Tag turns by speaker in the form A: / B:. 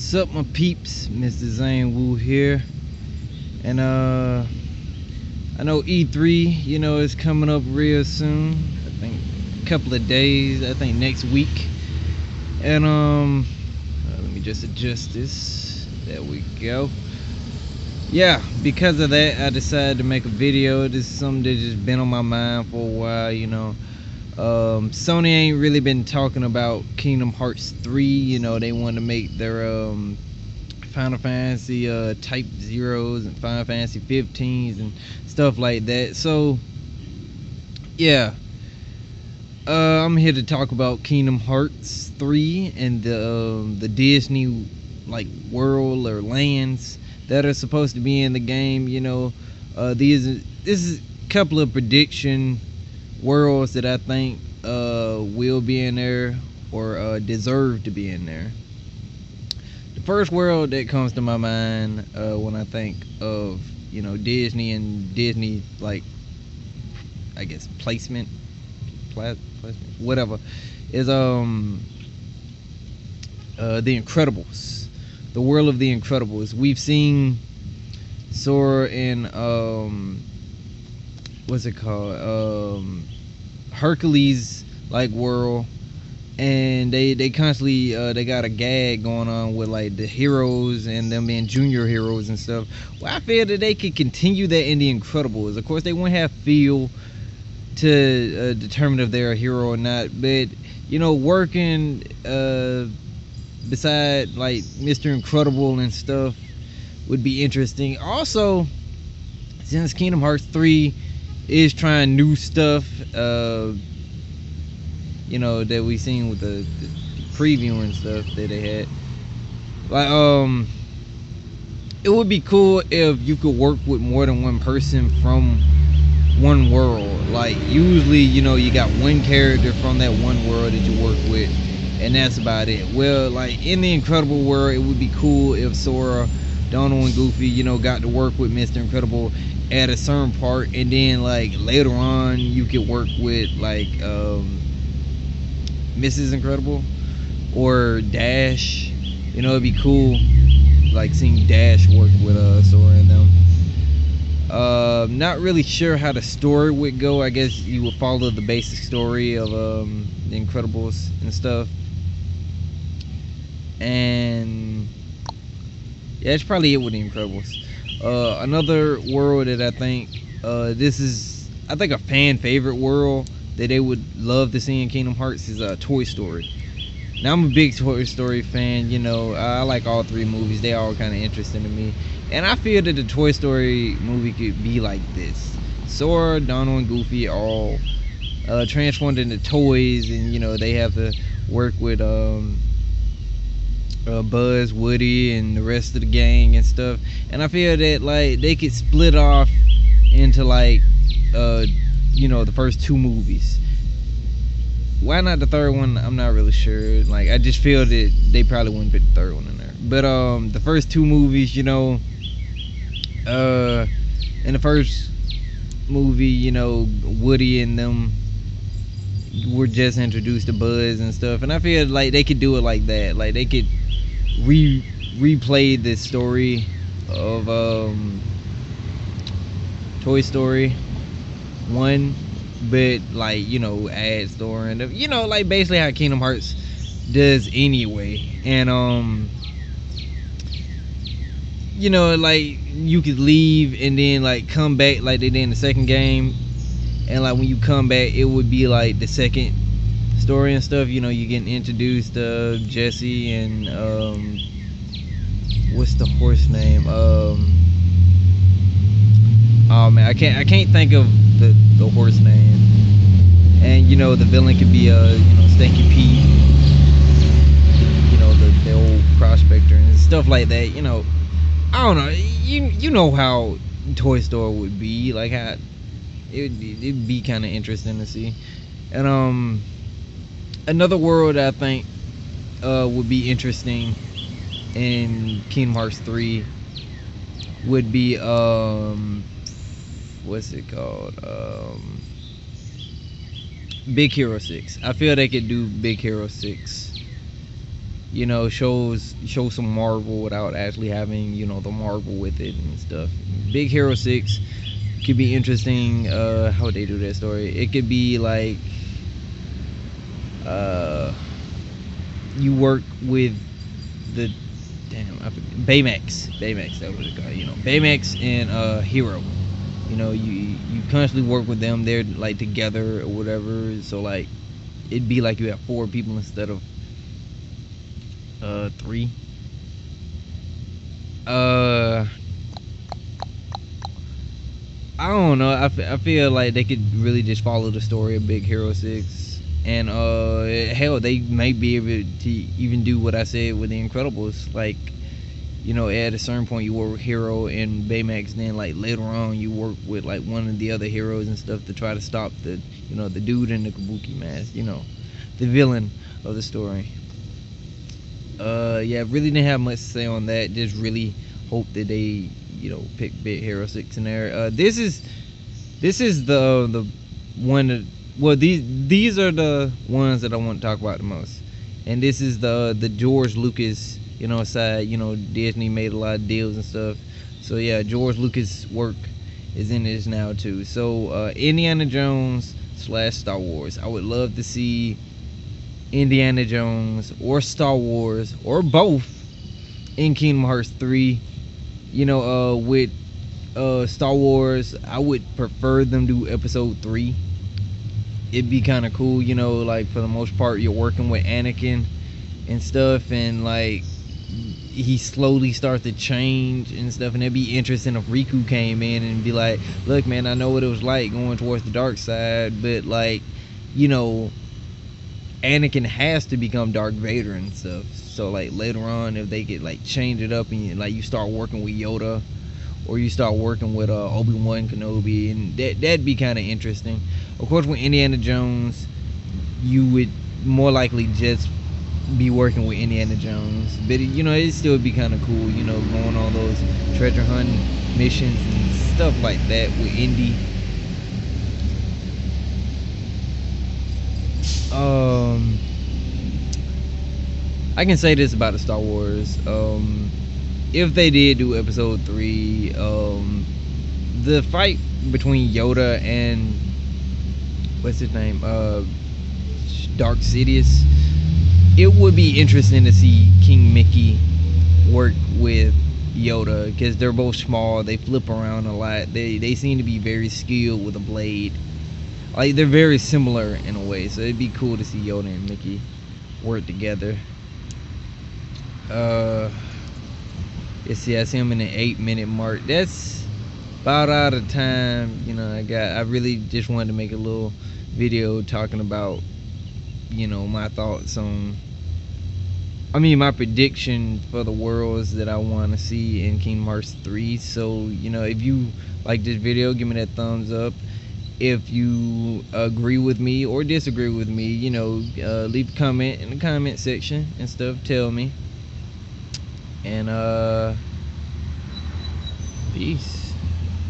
A: Sup my peeps, Mr. Zane Wu here. And I know E3, is coming up real soon. I think a couple of days, I think next week. And let me just adjust this. There we go. Yeah, because of that I decided to make a video. This is something that's just been on my mind for a while, Sony ain't really been talking about Kingdom Hearts 3. They want to make their Final Fantasy Type Zeros and Final Fantasy 15s and stuff like that. So yeah, I'm here to talk about Kingdom Hearts 3 and the Disney world or lands that are supposed to be in the game. This is a couple of prediction worlds that I think will be in there or deserve to be in there. The first world that comes to my mind when I think of Disney and Disney, I guess placement, whatever, is the Incredibles, the world of the Incredibles. We've seen Sora in what's it called, Hercules world, and they constantly they got a gag going on with the heroes and them being junior heroes and stuff. Well, I feel that they could continue that in the Incredibles. Of course they won't have Phil to determine if they're a hero or not, but working beside Mr. Incredible and stuff would be interesting. Also, since Kingdom Hearts 3 is trying new stuff, that we seen with the preview and stuff that they had, it would be cool if you could work with more than one person from one world. Usually, you got one character from that one world that you work with, and that's about it. Well, in the Incredible world, it would be cool if Sora, Donald, and Goofy, got to work with Mr. Incredible at a certain part, and then later on you could work with Mrs. Incredible or Dash. It'd be cool seeing Dash work with Sora and them. Not really sure how the story would go. I guess you would follow the basic story of the Incredibles and stuff. And yeah, that's probably it with the Incredibles. Another world that I think this is a fan favorite world that they would love to see in Kingdom Hearts is Toy Story. Now, I'm a big Toy Story fan. I like all three movies. They all kind of interesting to me, and I feel that the Toy Story movie could be like this: Sora, Donald, and Goofy all transformed into toys, and they have to work with Buzz, Woody, and the rest of the gang and stuff. And I feel that they could split off into the first two movies. Why not the third one? I'm not really sure. I just feel that they probably wouldn't put the third one in there. But the first two movies, in the first movie, Woody and them were just introduced to Buzz and stuff, and I feel they could do it like that. They could replay the story of Toy Story 1, but add story and basically how Kingdom Hearts does anyway. And you could leave and then come back like they did in the second game, and when you come back it would be the second story and stuff. You getting introduced to Jesse and what's the horse name? Oh man, I can't think of the horse name. And the villain could be Stinky Pete, the old prospector and stuff like that. I don't know. You know how Toy Story would be, how it'd be kind of interesting to see. And another world I think would be interesting in Kingdom Hearts 3 would be what's it called? Big Hero 6. I feel they could do Big Hero 6. you know, shows some Marvel without actually having, you know, the Marvel with it and stuff. Big Hero 6 could be interesting. How would they do that story? It could be like you work with the Baymax, that was it called, you know, Baymax and Hero. You know, you constantly work with them. They're like together or whatever. So like, it'd be like you have 4 people instead of 3. I don't know. I feel like they could really just follow the story of Big Hero 6, and hell, they might be able to even do what I said with the Incredibles. Like, you know, at a certain point you work with Hero and Baymax, and then like later on you work with like one of the other heroes and stuff to try to stop the, you know, the dude in the kabuki mask, you know, the villain of the story. Yeah, really didn't have much to say on that. Just really hope that they, you know, pick Big Hero 6 in there. This is the one that, well, these are the ones that I want to talk about the most. And this is the George Lucas, you know, side. You know, Disney made a lot of deals and stuff. So yeah, George Lucas work is in this now too. So Indiana Jones / Star Wars. I would love to see Indiana Jones or Star Wars or both in Kingdom Hearts 3. You know, with Star Wars, I would prefer them do episode 3. It'd be kind of cool, you know, like for the most part you're working with Anakin and stuff, and like he slowly starts to change and stuff, and it'd be interesting if Riku came in and be like, look man, I know what it was like going towards the dark side, but like, you know, Anakin has to become Darth Vader and stuff. So like later on, if they could like change it up and like you start working with Yoda, or you start working with Obi-Wan Kenobi, and that'd be kind of interesting. Of course, with Indiana Jones, you would more likely just be working with Indiana Jones, but you know, it still would be kind of cool, you know, going on those treasure hunt missions and stuff like that with Indy. I can say this about the Star Wars. If they did do episode 3, the fight between Yoda and what's his name, Darth Sidious, it would be interesting to see King Mickey work with Yoda, because they're both small, they flip around a lot, they seem to be very skilled with a blade. Like, they're very similar in a way, so it'd be cool to see Yoda and Mickey work together. Let's see, I see him in the 8-minute mark. That's about out of time. You know, I really just wanted to make a little video talking about, you know, my thoughts on, my prediction for the worlds that I want to see in Kingdom Hearts 3. So, you know, if you like this video, give me that thumbs up. If you agree with me or disagree with me, you know, leave a comment in the comment section and stuff. Tell me. And peace.